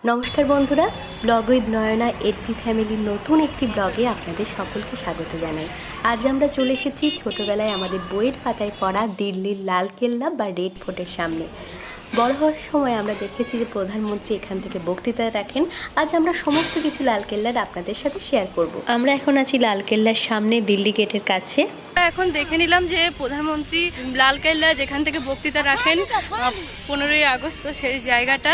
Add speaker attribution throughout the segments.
Speaker 1: নমস্কার বন্ধুরা, blog with Nayana এডপি ফ্যামিলির নতুন একটি ব্লগে আপনাদের সকলকে স্বাগত জানাই। আজ আমরা চলে এসেছি ছোটোবেলায় আমাদের বইয়ের পাতায় পড়া দিল্লির লালকেল্লা বা রেড ফোর্টের সামনে। বড় হওয়ার সময় আমরা দেখেছি যে প্রধানমন্ত্রী এখান থেকে বক্তৃতা রাখেন। আজ আমরা সমস্ত কিছু লালকেল্লার আপনাদের সাথে শেয়ার করব। আমরা এখন আছি লালকেল্লার সামনে, দিল্লি গেটের কাছে।
Speaker 2: এখন দেখে নিলাম যে প্রধানমন্ত্রী লালকেল্লা যেখান থেকে বক্তৃতা রাখেন 15ই আগস্ট, তো সেই জায়গাটা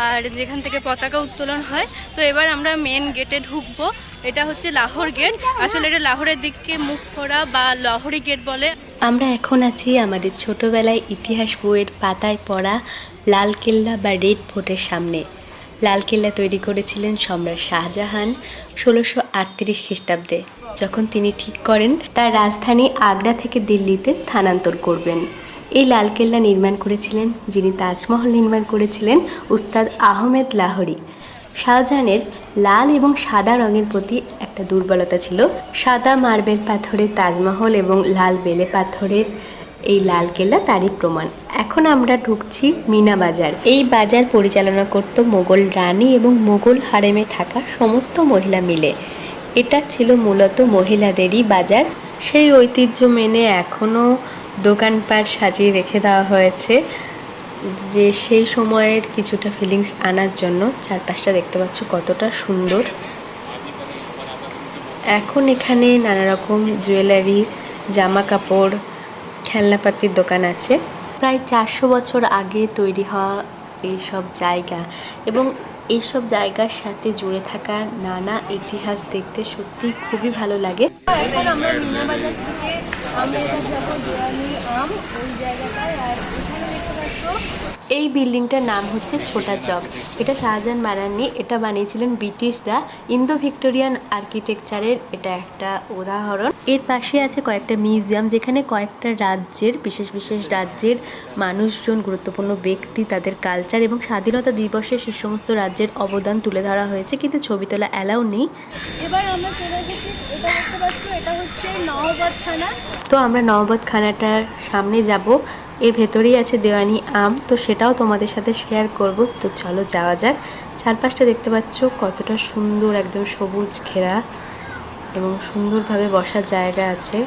Speaker 2: আর যেখান থেকে পতাকা উত্তোলন হয়। তো এবার আমরা মেন গেটে ঢুকবো। এটা হচ্ছে লাহোর গেট, আসলে এটা লাহোরের দিকে মুখ করা বা লাহোরি গেট বলে।
Speaker 1: আমরা এখন আছি আমাদের ছোটোবেলায় ইতিহাস বইয়ের পাতায় পড়া লালকেল্লা বা রেড ফোর্টের সামনে। লালকেল্লা তৈরি করেছিলেন সম্রাট শাহজাহান 1638 খ্রিস্টাব্দে, যখন তিনি ঠিক করেন তার রাজধানী আগ্রা থেকে দিল্লিতে স্থানান্তর করবেন। এই লালকেল্লা নির্মাণ করেছিলেন, যিনি তাজমহল নির্মাণ করেছিলেন, উস্তাদ আহমেদ লাহোরি। শাহজাহানের লাল এবং সাদা রঙের প্রতি একটা দুর্বলতা ছিল। সাদা মার্বেল পাথরের তাজমহল এবং লাল বেলে পাথরের এই লালকেল্লা তারই প্রমাণ। এখন আমরা ঢুকছি মিনা বাজার। এই বাজার পরিচালনা করত মোগল রানী এবং মোগল হারেমে থাকা সমস্ত মহিলা মিলে। এটা ছিল মূলত মহিলাদেরই বাজার। সেই ঐতিহ্য মেনে এখনও দোকানপাট সাজিয়ে রেখে দেওয়া হয়েছে, যে সেই সময়ের কিছুটা ফিলিংস আনার জন্য। চারপাশটা দেখতে পাচ্ছ কতটা সুন্দর। এখন এখানে নানা রকম জুয়েলারি, জামা কাপড়, খেলনাপাতির দোকান আছে। প্রায় 400 বছর আগে তৈরি হওয়া এইসব জায়গা এবং এইসব জায়গার সাথে জুড়ে থাকা নানা ইতিহাস দেখতে সত্যি খুবই ভালো লাগে।
Speaker 2: এখন আমরা মিনা বাজার থেকে আমরা এবার যাবো দেওয়ানি আম ওই জায়গাটায়। আর এখানে দেখতে পাচ্ছ
Speaker 1: এই বিল্ডিংটার নাম হচ্ছে ছোটা চক। এটা শাহজাহান বানাননি, এটা বানিয়েছিলেন ব্রিটিশরা। ইন্দো ভিক্টোরিয়ান আর্কিটেকচারের এটা একটা উদাহরণ। এর পাশে আছে কয়েকটা মিউজিয়াম, যেখানে কয়েকটা রাজ্যের বিশেষ বিশেষ রাজ্যের মানুষজন, গুরুত্বপূর্ণ ব্যক্তি, তাদের কালচার এবং স্বাধীনতা দিবসে সে সমস্ত রাজ্যের অবদান তুলে ধরা হয়েছে, কিন্তু ছবি তোলা অ্যালাউ নেই।
Speaker 2: এবার আমরা চলে এসেছি, এটা দেখতে পাচ্ছ, এটা হচ্ছে নহবত খানা।
Speaker 1: তো আমরা নহবত খানাটার সামনে যাব। এর ভেতরেই আছে দেওয়ানি আম, তো সেটাও তোমাদের সাথে শেয়ার করব। তো চলো যাওয়া যাক। চারপাশটা দেখতে পাচ্ছ কতটা সুন্দর, একদম সবুজ ঘেরা এবং সুন্দরভাবে বসার জায়গা আছে।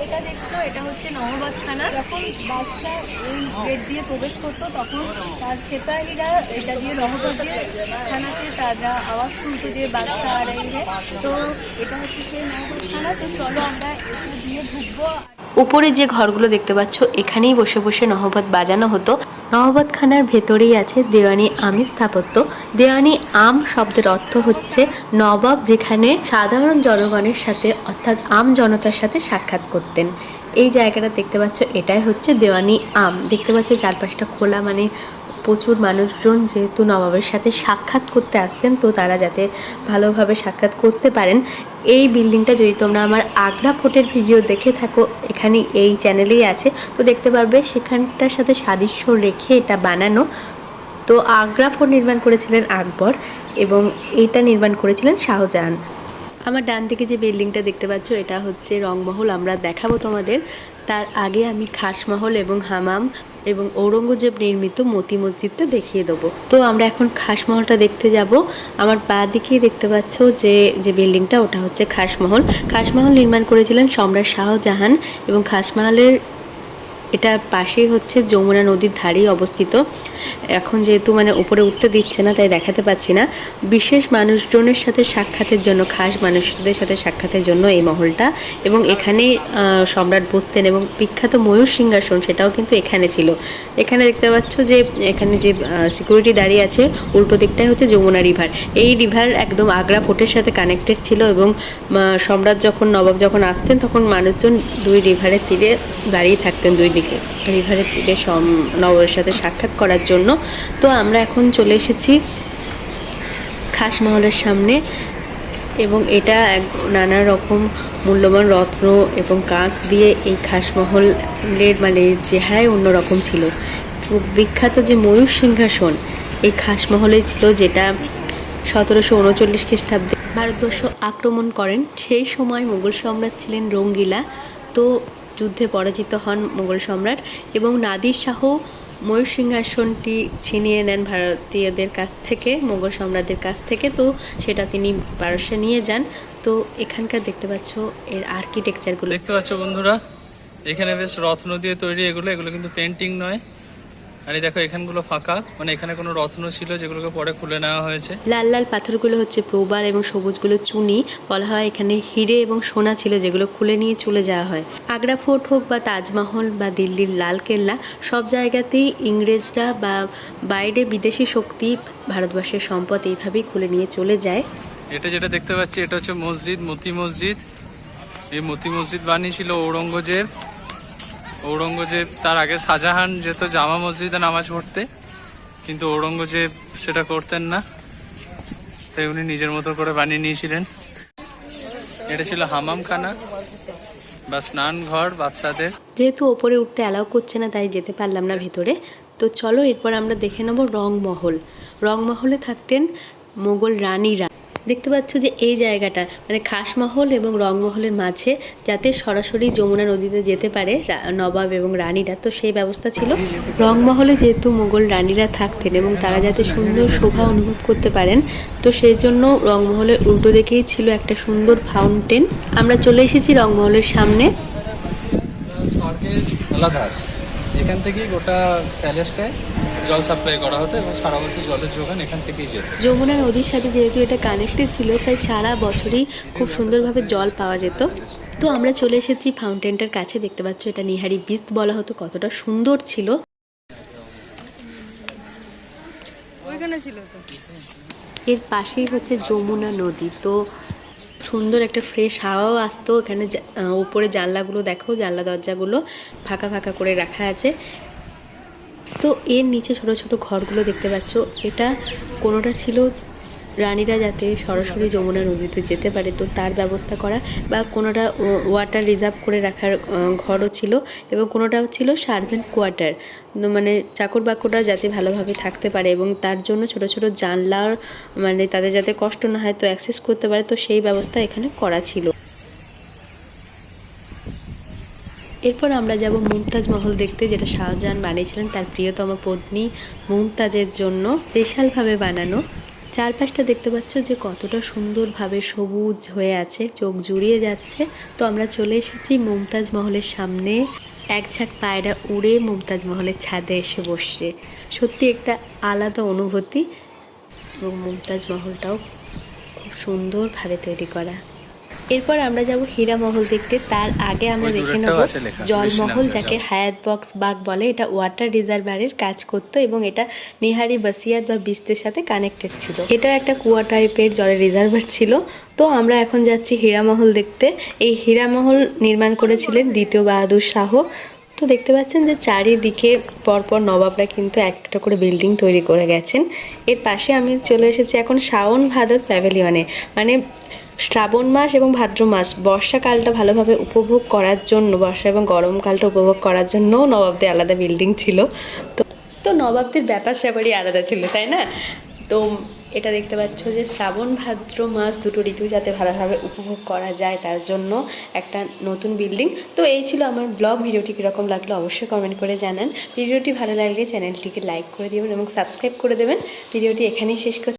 Speaker 2: এটা দেখছো, এটা হচ্ছে নহবত খানা। যখন বাদশা এই গেট দিয়ে প্রবেশ করতো, তখন তার সেপাহীরা এটা দিয়ে নহবত দিয়ে খানাতে তারা আওয়াজ শুনতো যে বাদশা আর এই রে। তো এটা হচ্ছে সেই নহবত খানা। তো চলো আমরা এটা দিয়ে ঢুকবো।
Speaker 1: উপরে যে ঘরগুলো দেখতে পাচ্ছ, এখানেই বসে বসে নহবত বাজানো হতো। নহবত খানার ভেতরেই আছে দেওয়ানি আমের স্থাপত্য। দেওয়ানি আম শব্দের অর্থ হচ্ছে নবাব, যেখানে সাধারণ জনগণের সাথে অর্থাৎ আম জনতার সাথে সাক্ষাৎ করতেন। এই জায়গাটা দেখতে পাচ্ছ, এটাই হচ্ছে দেওয়ানি আম। দেখতে পাচ্ছ চারপাশটা খোলা, মানে প্রচুর মানুষজন যেহেতু নবাবের সাথে সাক্ষাৎ করতে আসতেন, তো তারা যাতে ভালোভাবে সাক্ষাৎ করতে পারেন। এই বিল্ডিংটা যদি তোমরা আমার আগ্রা ফোর্টের ভিডিও দেখে থাকো, এখানে এই চ্যানেলেই আছে, তো দেখতে পারবে সেখানটার সাথে সাদৃশ্য রেখে এটা বানানো। তো আগ্রা ফোর্ট নির্মাণ করেছিলেন আকবর এবং এটা নির্মাণ করেছিলেন শাহজাহান। আমার ডান দিকে যে বিল্ডিংটা দেখতে পাচ্ছ, এটা হচ্ছে রংমহল, আমরা দেখাবো তোমাদের। তার আগে আমি খাসমহল এবং হামাম এবং ঔরঙ্গজেব নির্মিত মতি মসজিদটা দেখিয়ে দেবো। তো আমরা এখন খাসমহলটা দেখতে যাব। আমার বাঁ দিকেই দেখতে পাচ্ছ যে বিল্ডিংটা, ওটা হচ্ছে খাসমহল। খাসমহল নির্মাণ করেছিলেন সম্রাট শাহজাহান এবং খাসমহলের এটার পাশেই হচ্ছে যমুনা নদীর ধারেই অবস্থিত। এখন যেহেতু উপরে উঠতে দিচ্ছে না, তাই দেখাতে পাচ্ছি না। বিশেষ মানুষজনের সাথে সাক্ষাতের জন্য, খাস মানুষদের সাথে সাক্ষাতের জন্য এই মহলটা, এবং এখানেই সম্রাট বসতেন। এবং বিখ্যাত ময়ূর সিংহাসন, সেটাও কিন্তু এখানে ছিল। এখানে দেখতে পাচ্ছ যে এখানে যে সিকিউরিটি দাঁড়িয়ে আছে, উল্টো দিকটাই হচ্ছে যমুনা রিভার। এই রিভার একদম আগ্রা ফোর্টের সাথে কানেক্টেড ছিল এবং সম্রাট যখন, নবাব যখন আসতেন, তখন মানুষজন দুই রিভারের তীরে দাঁড়িয়ে থাকতেন, দুই দিকে রিভারের তীরে নবাবের সাথে সাক্ষাৎ করার জন্য। তো আমরা এখন চলে এসেছি খাসমহলের সামনে, এবং এটা নানা রকম মূল্যবান রত্ন এবং কাঁচ দিয়ে এই খাসমহলের চেহারাই অন্যরকম ছিল। বিখ্যাত যে ময়ূর সিংহাসন এই খাসমহলেই ছিল, যেটা 1739 খ্রিস্টাব্দে ভারতবর্ষ আক্রমণ করেন। সেই সময় মুঘল সম্রাট ছিলেন রঙ্গিলা। তো যুদ্ধে পরাজিত হন মুঘল সম্রাট এবং নাদির শাহ ময়ূর সিংহাসনটি ছিনিয়ে নেন ভারতীয়দের কাছ থেকে, মোগল সম্রাটদের কাছ থেকে। তো সেটা তিনি পারস্যে নিয়ে যান। তো এখানকার দেখতে পাচ্ছ এর আর্কিটেকচারগুলো।
Speaker 3: দেখতে পাচ্ছ বন্ধুরা, এখানে বেশ রত্ন দিয়ে তৈরি এগুলো কিন্তু পেন্টিং নয়। আর এই দেখো এখানগুলো ফাঁকা, মানে এখানে কোনো রত্ন ছিল যেগুলোকে পরে খুলে নেওয়া হয়েছে।
Speaker 1: লাল লাল পাথরগুলো হচ্ছে প্রবাল এবং সবুজগুলো চুনি। বলা হয় এখানে হিরে এবং সোনা ছিল যেগুলো খুলে নিয়ে চলে যাওয়া হয়। আগ্রা ফোর্ট হোক বা তাজমহল বা দিল্লির লাল কেল্লা, সব জায়গাতেই ইংরেজরা বা বাইরে বিদেশি শক্তি ভারতবর্ষের সম্পদ এইভাবেই খুলে নিয়ে চলে যায়।
Speaker 3: এটা যেটা দেখতে পাচ্ছি এটা হচ্ছে মসজিদ, মতি মসজিদ। এই মতি মসজিদ বানিয়েছিল ঔরঙ্গজেব। তার আগে শাহজাহান যেত জামা মসজিদে নামাজ পড়তে, কিন্তু ঔরঙ্গজেব সেটা করতেন না, তাই উনি নিজের মতো করে বানিয়ে নিয়েছিলেন। এটা ছিল হামামখানা বা স্নান ঘর বাচ্চাদের।
Speaker 1: যেহেতু ওপরে উঠতে অ্যালাউ করছে না তাই যেতে পারলাম না ভেতরে। তো চলো এরপর আমরা দেখে নেব রংমহল। রংমহলে থাকতেন মোগল রানীরা। দেখতে পাচ্ছ যে এই জায়গাটা মানে খাসমহল এবং রংমহলের মাঝে, যাতে সরাসরি যমুনা নদীতে যেতে পারে নবাব এবং রানীরা, তো সেই ব্যবস্থা ছিল। রংমহলে যেহেতু মোগল রানীরা থাকতেন এবং তারা যাতে সুন্দর শোভা অনুভব করতে পারেন, তো সেই জন্য রংমহলের উল্টো দিকেই ছিল একটা সুন্দর ফাউন্টেন। আমরা চলে এসেছি রংমহলের সামনে।
Speaker 3: স্বর্গের জলাধার, এখান থেকেই গোটা প্যালেসটায় জল সাপ্লাই করা হতো এবং সারা বছর জলের যোগান এখান থেকেই যেত।
Speaker 1: যমুনা নদীর সাথে যেহেতু এটা কানেক্টেড ছিল, তাই সারা বছরই খুব সুন্দরভাবে জল পাওয়া যেত। তো আমরা চলে এসেছি ফাউন্টেনটার কাছে। দেখতে পাচ্ছ এটা নিহারি বিস্ত বলা হতো, কতটা সুন্দর ছিল। এর পাশেই হচ্ছে যমুনা নদী। তো সুন্দর একটা ফ্রেশ হাওয়াও আসতো এখানে। উপরে জানলাগুলো দেখো, জানলা দরজাগুলো ফাঁকা ফাঁকা করে রাখা আছে। তো এর নিচে ছোট ছোট ঘরগুলো দেখতে পাচ্ছ, এটা কোনোটা ছিল রানীরা যাতে সরাসরি যমুনা নদীতে যেতে পারে, তো তার ব্যবস্থা করা, বা কোনোটা ওয়াটার রিজার্ভ করে রাখার ঘরও ছিল, এবং কোনোটাও ছিল সার্ভেন্ট কোয়ার্টার, মানে চাকর বাকররা যাতে ভালোভাবে থাকতে পারে এবং তার জন্য ছোট ছোট জানলার, মানে তাদের যাতে কষ্ট না হয় তো অ্যাক্সেস করতে পারে, তো সেই ব্যবস্থা এখানে করা ছিল। এরপর আমরা যাব মুমতাজ মহল দেখতে, যেটা শাহজাহান বানিয়েছিলেন তার প্রিয়তম পত্নী মুমতাজের জন্য, স্পেশালভাবে বানানো। চারপাশটা দেখতে পাচ্ছ যে কতটা সুন্দরভাবে সবুজ হয়ে আছে, চোখ জুড়িয়ে যাচ্ছে। তো আমরা চলে এসেছি মুমতাজ মহলের সামনে। এক ঝাঁক পায়রা উড়ে মুমতাজ মহলের ছাদে এসে বসছে। সত্যি একটা আলাদা অনুভূতি, এবং মুমতাজ মহলটাও খুব সুন্দরভাবে তৈরি করা। এরপর আমরা যাব হীরা মহল দেখতে। তার আগে আমরা দেখে নেব জলমহল, যাকে হায়াত বক্স বাগ বলে। এটা ওয়াটার রিজার্ভারের কাজ করতো এবং এটা নিহারি বাসিয়াত বা বিস্তের সাথে কানেক্টেড ছিল। এটা একটা কুয়া টাইপের জলের রিজার্ভার ছিল। তো আমরা এখন যাচ্ছি হীরা মহল দেখতে। এই হীরা মহল নির্মাণ করেছিলেন দ্বিতীয় বাহাদুর শাহ। তো দেখতে পাচ্ছেন যে চারিদিকে পরপর নবাবরা কিন্তু একটা করে বিল্ডিং তৈরি করে গেছেন। এর পাশে আমি চলে এসেছি এখন শাওন ভাদর প্যাভিলিয়নে, মানে শ্রাবণ মাস এবং ভাদ্র মাস, বর্ষাকালটা ভালোভাবে উপভোগ করার জন্য, বর্ষা এবং গরমকালটা উপভোগ করার জন্য নবাবদের আলাদা বিল্ডিং ছিল। তো নবাবদের ব্যাপার স্যাপারই আলাদা ছিল, তাই না? তো এটা দেখতে পাচ্ছ যে শ্রাবণ ভাদ্র মাস দুটো ঋতু যাতে ভালোভাবে উপভোগ করা যায় তার জন্য একটা নতুন বিল্ডিং। তো এই ছিল আমার ব্লগ। ভিডিওটি কীরকম লাগলো অবশ্যই কমেন্ট করে জানান। ভিডিওটি ভালো লাগলে চ্যানেলটিকে লাইক করে দেবেন এবং সাবস্ক্রাইব করে দেবেন। ভিডিওটি এখানেই শেষ করছি।